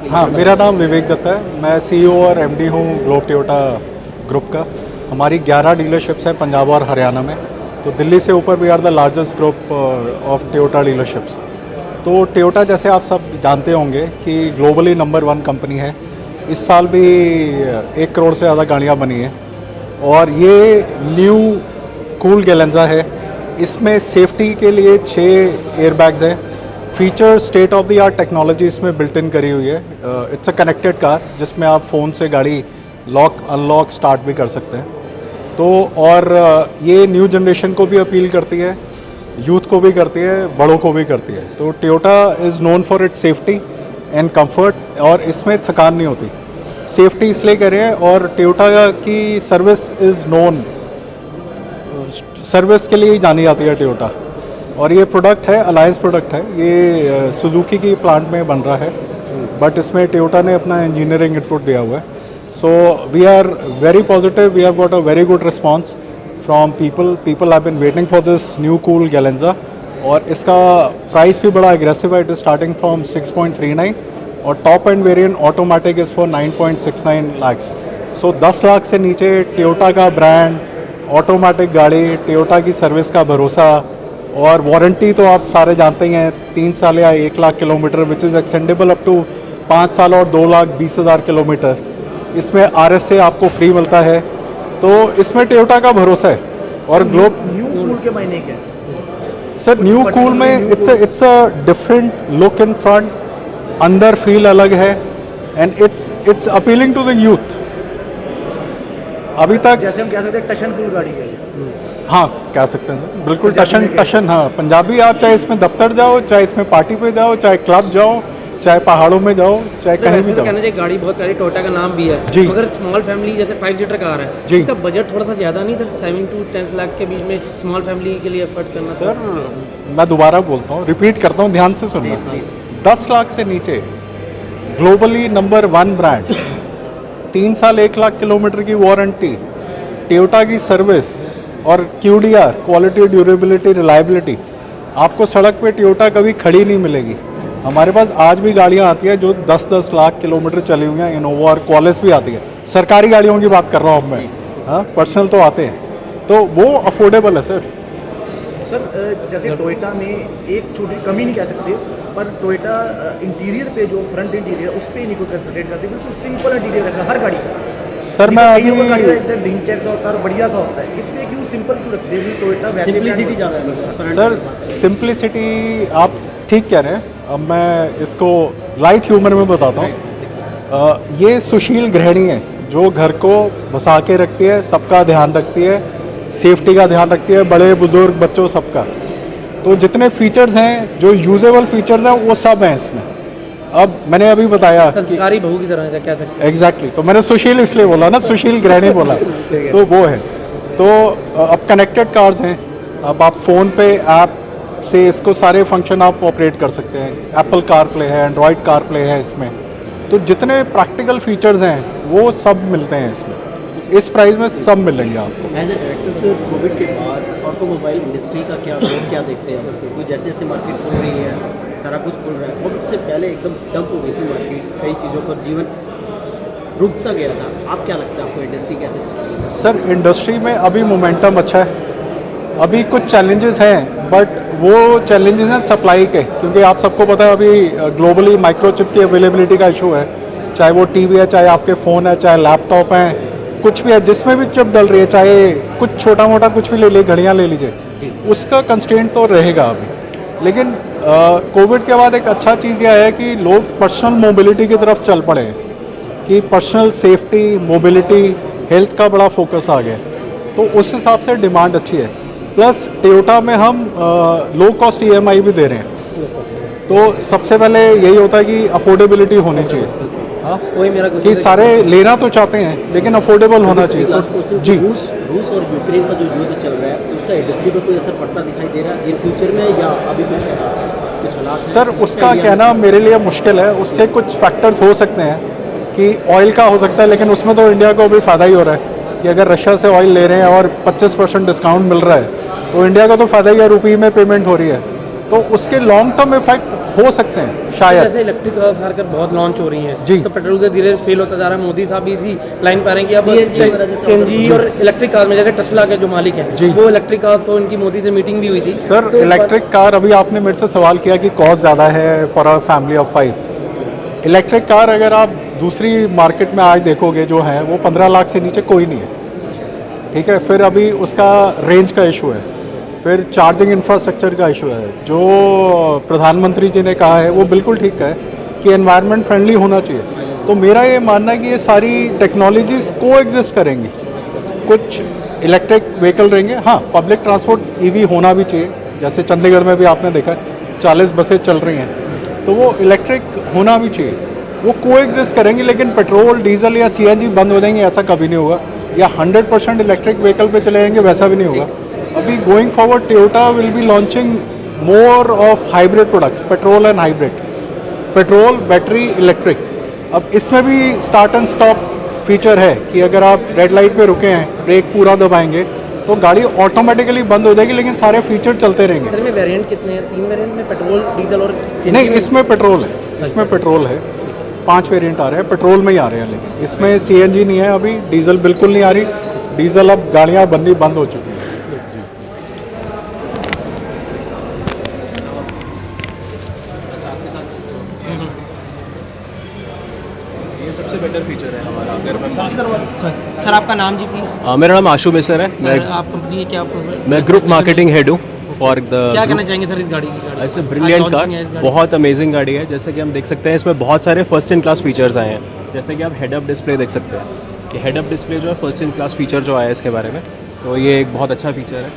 हाँ, मेरा नाम विवेक दत्ता है। मैं सीईओ और एमडी हूँ ग्लोब टोयोटा ग्रुप का। हमारी 11 डीलरशिप्स हैं पंजाब और हरियाणा में। तो दिल्ली से ऊपर we are the largest group of Toyota dealerships. तो टोयोटा जैसे आप सब जानते होंगे कि ग्लोबली नंबर 1 कंपनी है। इस साल भी 1 करोड़ से ज़्यादा गाड़ियाँ बनी हैं और ये न्यू कूल गैलेंजा है। इसमें सेफ्टी के लिए 6 एयरबैग्स हैं। Feature state of the art technology इसमें बिल्ट इन करी हुई है। इट्स अ कनेक्टेड कार जिसमें आप फ़ोन से गाड़ी लॉक अनलॉक स्टार्ट भी कर सकते हैं। तो और ये न्यू जनरेशन को भी अपील करती है, यूथ को भी करती है, बड़ों को भी करती है। तो Toyota is known for its safety and comfort और इसमें थकान नहीं होती। सेफ्टी इसलिए कह रहे हैं और टोयोटा की सर्विस इज़ नोन, सर्विस के लिए ही जानी जाती है टोयोटा। और ये प्रोडक्ट है अलायंस प्रोडक्ट है, ये सुजुकी की प्लांट में बन रहा है बट इसमें टोयोटा ने अपना इंजीनियरिंग इनपुट दिया हुआ है। So we are very positive, we have got a very good response from people have been waiting for this new cool Glanza. और इसका प्राइस भी बड़ा एग्रेसिव है, इट इज स्टार्टिंग फ्रॉम 6.39 और top end variant automatic is for 9.69 lakhs. सो 10 लाख से नीचे Toyota का ब्रांड, ऑटोमेटिक गाड़ी, टोयोटा की सर्विस का भरोसा और वारंटी तो आप सारे जानते ही हैं, 3 साल या 1 lakh kilometre which is extendable up to 5 साल और 2,20,000 किलोमीटर। इसमें RSA आपको फ्री मिलता है। तो इसमें टोयोटा का भरोसा है। और ग्लोब न्यू कूल के मायने क्या? सर न्यू कूल में it's a different look in front, अंदर फील अलग है and it's appealing to the youth. अभी तक जैसे हम कह सकते हैं टशन कूल गाड़ी है। हाँ कह सकते हैं बिल्कुल टशन। हाँ पंजाबी, आप चाहे इसमें दफ्तर जाओ, चाहे इसमें पार्टी पे जाओ, चाहे क्लब जाओ, चाहे पहाड़ों में जाओ, चाहे कहीं भी जाओ। कहना चाहिए गाड़ी बहुत प्यारी, टोयोटा का नाम भी है जी। मगर स्मॉल फैमिली जैसे 5 सीटर कार है जी। इसका बजट थोड़ा सा ज़्यादा नहीं था? 7 to 10 लाख के बीच में स्मॉल फैमिली के लिए एफर्ट करना। सर मैं दोबारा बोलता हूँ, रिपीट करता हूँ, ध्यान से सुनना। 10 लाख से नीचे ग्लोबली नंबर 1 ब्रांड, 3 साल 1 लाख किलोमीटर की वारंटी, टोयोटा की सर्विस और QDR क्वालिटी ड्यूरेबिलिटी रिलायबिलिटी। आपको सड़क पे टोयोटा कभी खड़ी नहीं मिलेगी। हमारे पास आज भी गाड़ियाँ आती हैं जो 10-10 लाख किलोमीटर चली हुई हैं, इनोवा और क्वालिस भी आती है। सरकारी गाड़ियों की बात कर रहा हूँ मैं, हाँ पर्सनल तो आते हैं। तो वो अफोर्डेबल है सर। सर जैसे टोयोटा में एक छोटी कमी नहीं कह सकते, पर टोयोटा इंटीरियर पे जो फ्रंट इंटीरियर उस पर नहीं कोई कंसंट्रेट करते, बिल्कुल सिंपल इंटीरियर रखा हर गाड़ी का। सर मैं अभी ढिंचैक सा होता है और बढ़िया सा होता है, इसमें क्यों सिंपल क्यों रखते हैं? टोयोटा सिंपलिसिटी ज़्यादा है सर। सिंपलिसिटी आप ठीक कह रहे हैं। अब मैं इसको लाइट ह्यूमर में बताता हूँ। ये सुशील गृहिणी है जो घर को बसा के रखती है, सबका ध्यान रखती है, सेफ्टी का ध्यान रखती है, बड़े बुजुर्ग बच्चों सबका। तो जितने फीचर्स हैं, जो यूजेबल फीचर्स हैं, वो सब हैं इसमें। अब मैंने अभी बताया संस्कारी बहू की तरह क्या सकते। एग्जैक्टली तो मैंने सुशील इसलिए बोला ना, सुशील गृहिणी बोला तो वो है। तो अब कनेक्टेड कार्स हैं, अब आप फ़ोन पे ऐप से इसको सारे फंक्शन आप ऑपरेट कर सकते हैं। एप्पल कारप्ले है, एंड्रॉयड कारप्ले है इसमें। तो जितने प्रैक्टिकल फीचर्स हैं वो सब मिलते हैं इसमें। इस प्राइस में सब मिलेंगे आपको। एज ए डायरेक्टर से कोविड के बाद ऑटोमोबाइल इंडस्ट्री का क्या देखते हैं? क्योंकि जैसे जैसे मार्केट खुल रही है, सारा कुछ खुल रहा है, और उससे पहले एकदम डंप हो गई थी मार्केट, कई चीज़ों पर जीवन रुक सा गया था। आप क्या लगता है आपको इंडस्ट्री कैसे चल रही है? सर इंडस्ट्री में अभी मोमेंटम अच्छा है। अभी कुछ चैलेंजेस हैं बट वो चैलेंजेस हैं सप्लाई के, क्योंकि आप सबको पता है अभी ग्लोबली माइक्रोचिप की अवेलेबिलिटी का इशू है। चाहे वो टीवी है, चाहे आपके फ़ोन है, चाहे लैपटॉप हैं, कुछ भी है जिसमें भी चिप डल रही है, चाहे कुछ छोटा मोटा कुछ भी ले लीजिए, घड़ियाँ ले लीजिए, उसका कंस्ट्रेंट तो रहेगा अभी। लेकिन कोविड के बाद एक अच्छा चीज़ यह है कि लोग पर्सनल मोबिलिटी की तरफ चल पड़े हैं, कि पर्सनल सेफ्टी, मोबिलिटी, हेल्थ का बड़ा फोकस आ गया। तो उस हिसाब से डिमांड अच्छी है। प्लस टोयोटा में हम लो कॉस्ट EMI भी दे रहे हैं। तो सबसे पहले यही होता है कि अफोर्डेबिलिटी होनी चाहिए। हाँ वही मेरा कि सारे लेना तो चाहते हैं लेकिन अफोर्डेबल होना चाहिए। जी रूस और यूक्रेन का जो युद्ध चल रहा है उसका इंडस्ट्री पर कोई असर पड़ता दिखाई दे रहा है इन फ्यूचर में, या अभी कुछ हालात? सर उसका कहना मेरे लिए मुश्किल है। उसके कुछ फैक्टर्स हो सकते हैं कि ऑयल का हो सकता है, लेकिन उसमें तो इंडिया को भी फ़ायदा ही हो रहा है कि अगर रशिया से ऑयल ले रहे हैं और 25% डिस्काउंट मिल रहा है तो इंडिया का तो फ़ायदा ही है, रुपये में पेमेंट हो रही है। तो उसके लॉन्ग टर्म इफेक्ट हो सकते हैं शायद। जैसे इलेक्ट्रिक कार्स आकर बहुत लॉन्च हो रही हैं जी। तो पेट्रोल से धीरे फेल होता जा रहा है। मोदी साहब भी इसी लाइन पर आ रहे हैं कि अब CNG वगैरह जैसे CNG और इलेक्ट्रिक कार में जैसे टेस्ला के जो मालिक हैं जी। वो इलेक्ट्रिक कार्स को उनकी मोदी से मीटिंग भी हुई थी सर तो इलेक्ट्रिक कार, अभी आपने मेरे से सवाल किया कि कॉस्ट ज़्यादा है for a family of 5। Electric car अगर आप दूसरी मार्केट में आज देखोगे जो है वो 15 लाख से नीचे कोई नहीं है, ठीक है। फिर अभी उसका रेंज का इशू है, फिर चार्जिंग इंफ्रास्ट्रक्चर का इशू है। जो प्रधानमंत्री जी ने कहा है वो बिल्कुल ठीक है कि एनवायरनमेंट फ्रेंडली होना चाहिए। तो मेरा ये मानना है कि ये सारी टेक्नोलॉजीज को एग्जिस्ट करेंगी। कुछ इलेक्ट्रिक व्हीकल रहेंगे, हाँ पब्लिक ट्रांसपोर्ट ईवी होना भी चाहिए। जैसे चंडीगढ़ में भी आपने देखा 40 बसें चल रही हैं, तो वो इलेक्ट्रिक होना भी चाहिए। वो को एग्जिस्ट करेंगी, लेकिन पेट्रोल डीजल या CNG बंद हो जाएंगे ऐसा कभी नहीं होगा, या 100% इलेक्ट्रिक व्हीकल पे चले जाएंगे वैसा भी नहीं होगा। अभी going forward Toyota will be launching more of hybrid products, petrol and hybrid, petrol battery electric. अब इसमें भी स्टार्ट एंड स्टॉप फीचर है कि अगर आप रेड लाइट पे रुके हैं, ब्रेक पूरा दबाएंगे तो गाड़ी ऑटोमेटिकली बंद हो जाएगी, लेकिन सारे फीचर चलते रहेंगे। सर में वेरिएंट कितने हैं? 3 वेरिएंट में पेट्रोल, डीजल और CNG नहीं, में? इसमें पेट्रोल है, इसमें पेट्रोल है। 5 वेरिएंट आ रहे हैं, पेट्रोल में ही आ रहे हैं, लेकिन इसमें CNG नहीं है अभी, डीजल बिल्कुल नहीं आ रही। डीजल अब गाड़ियाँ बननी बंद हो चुकी हैं। ये सबसे बेटर फीचर है हमारा। अगर मैं सर आपका नाम जी प्लीज? मेरा नाम आशु मिसर है। सर आप कंपनी है क्या? मैं ग्रुप मार्केटिंग हेड हूँ फॉर द। क्या कहना चाहेंगे सर इस गाड़ी की? इट्स अ ब्रिलियंट कार, बहुत अमेजिंग गाड़ी है। जैसे कि हम देख सकते हैं इसमें बहुत सारे फर्स्ट इन क्लास फीचर्स आए हैं। जैसे कि आप हेड अप डिस्प्ले देख सकते हैं कि हेड अप डिस्प्ले जो है फर्स्ट इन क्लास फीचर जो आया है इसके बारे में, तो ये एक बहुत अच्छा फीचर है।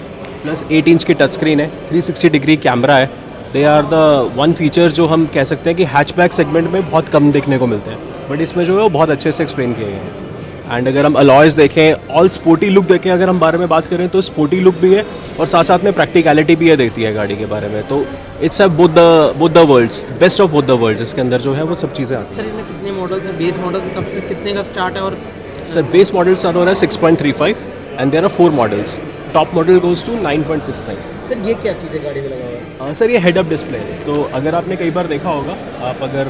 प्लस 8 इंच की टच स्क्रीन है, 360 डिग्री कैमरा है। They are the one feature जो हम कह सकते हैं कि हैचबैक सेगमेंट में बहुत कम देखने को मिलते हैं, बट इसमें जो है वो बहुत अच्छे से एक्सप्लेन किए गए हैं। एंड अगर हम अलॉयज़ देखें, ऑल स्पोर्टी लुक देखें, अगर हम बारे में बात करें तो स्पोर्टी लुक भी है और साथ साथ में प्रैक्टिकलिटी भी है देती है गाड़ी के बारे में। तो it's a both the worlds, best of both the worlds, इसके अंदर जो है वो सब चीज़ें आती हैं। सर इसमें कितने मॉडल्स हैं? बेस मॉडल कब से कितने का स्टार्ट है? और सर बेस मॉडल स्टार्ट हो रहा है 6.35 and there are 4 models. Top model goes to 9.69। Sir ये क्या चीज़ है गाड़ी में लगा हुआ है? सर ये हेड अप डिस्प्ले है। तो अगर आपने कई बार देखा होगा, आप अगर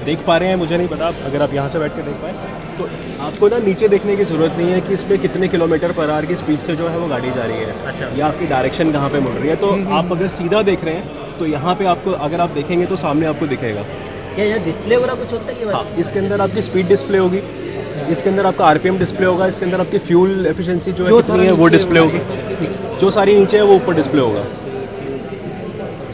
देख पा रहे हैं मुझे नहीं पता, अगर आप यहाँ से बैठ के देख पाए तो आपको ना नीचे देखने की ज़रूरत नहीं है कि इसमें कितने किलोमीटर पर आवर की स्पीड से जो है वो गाड़ी जा रही है। अच्छा। या आपकी डायरेक्शन कहाँ पे मुड़ रही है। तो आप अगर सीधा देख रहे हैं तो यहाँ पे आपको, अगर आप देखेंगे तो सामने आपको दिखेगा। क्या यहाँ डिस्प्ले वगैरह कुछ होता है कि हाँ, इसके अंदर आपकी स्पीड डिस्प्ले होगी, इसके अंदर आपका RPM डिस्प्ले होगा, इसके अंदर आपकी फ्यूल एफिशिएंसी जो है कितनी है वो डिस्प्ले होगी, जो सारी नीचे है वो ऊपर डिस्प्ले होगा।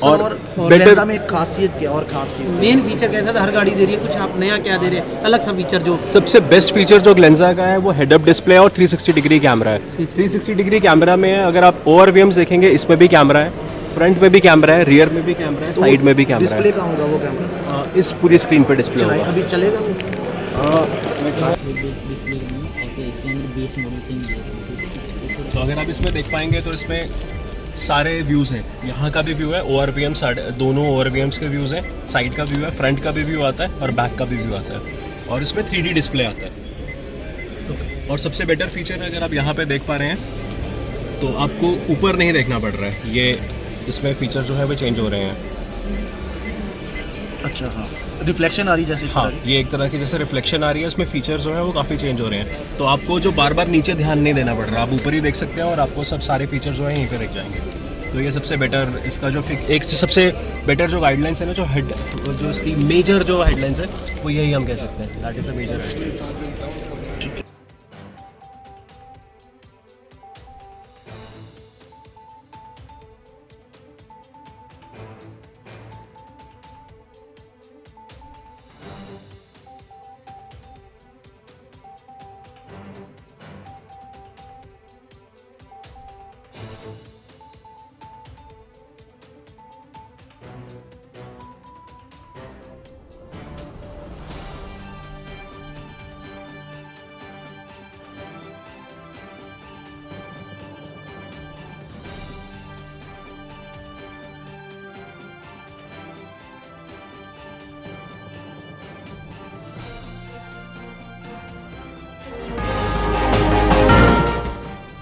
और बेटर Lenza में एक खासियत क्या और खास चीज़? मेन फीचर कैसा था? हर गाड़ी दे रही है, कुछ आप नया क्या दे रहे हैं? अलग सा फीचर जो सबसे बेस्ट फीचर जो ग्लेंजा का है वो हेड अप डिस्प्ले और 360 डिग्री कैमरा है। 360 डिग्री कैमरा में है, अगर आप ORVMs देखेंगे इसमें भी कैमरा है, फ्रंट में भी कैमरा है, रियर में भी कैमरा है, साइड में भी कैमरा डिस्प्ले है। कहाँ होगा वो कैमरा? इस पूरी स्क्रीन पे डिस्प्ले चलाएं, होगा। अभी चलेगा वो? तो अगर आप इसमें देख पाएंगे तो इसमें सारे व्यूज़ हैं। यहाँ का भी व्यू है, ORVM दोनों ORVMs के व्यूज़ हैं, साइड का व्यू है, फ्रंट का भी व्यू आता है और बैक का भी व्यू आता है, और इसमें 3D डिस्प्ले आता है। और सबसे बेटर फीचर अगर आप यहाँ पे देख पा रहे हैं तो आपको ऊपर नहीं देखना पड़ रहा है, ये इसमें फीचर जो है वो चेंज हो रहे हैं। अच्छा, हाँ, रिफ्लेक्शन आ रही जैसे। हाँ, ये एक तरह की जैसे रिफ्लेक्शन आ रही है, उसमें फीचर्स जो है वो काफ़ी चेंज हो रहे हैं। तो आपको जो बार बार नीचे ध्यान नहीं देना पड़ रहा, आप ऊपर ही देख सकते हैं और आपको सब सारे फीचर जो है यहीं पे दिख जाएंगे। तो ये सबसे बेटर इसका जो एक सबसे बेटर जो गाइडलाइंस है ना, जो इसकी मेजर जो हेडलाइंस है वो यही हम कह सकते हैं, that is a major headlines.